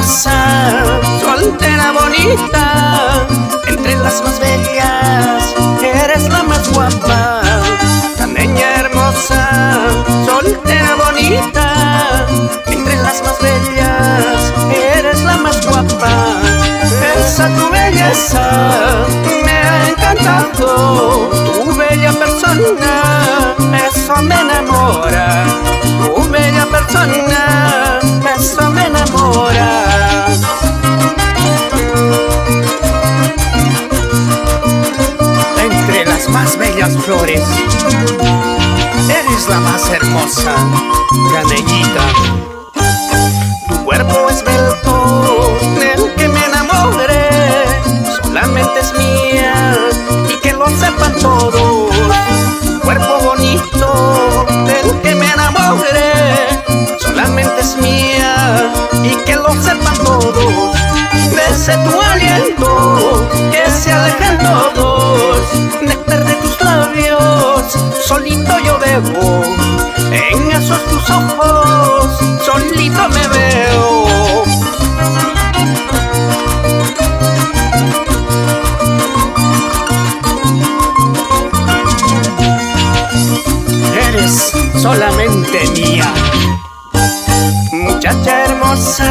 hermosa, soltera bonita, entre las más bellas, eres la más guapa. Caneña hermosa, soltera bonita, entre las más bellas, eres la más guapa. Esa tu belleza me ha encantado, tu bella persona, eso me enamora. Tu bella persona, eso me enamora. Entre las más bellas flores, eres la más hermosa, Caneñita. Tu cuerpo esbelto, del que me enamoré, solamente es mía y que lo sepan todos. Cuerpo bonito, del que me enamoré, solamente es mía y que lo sepan todos. Desde tu aliento, que se alejen todos. Néctar de tus labios, solito yo bebo. En esos tus ojos, solito me veo. Eres solamente mía. Muchacha hermosa,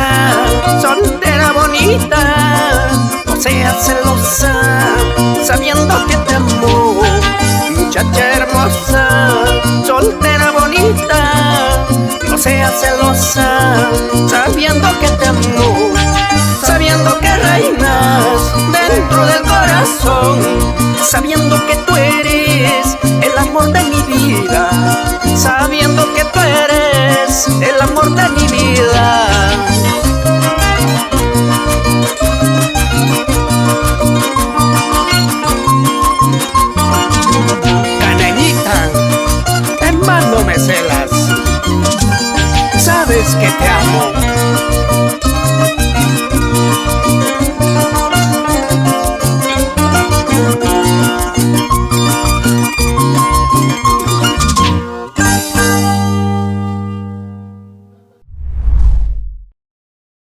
soltera bonita, no seas celosa, sabiendo que te amo. Muchacha hermosa, soltera bonita, no seas celosa, sabiendo que te amo. Sabiendo que reinas dentro del corazón, sabiendo que tú eres el amor de mi vida, sabiendo que tú eres el amor de mi vida.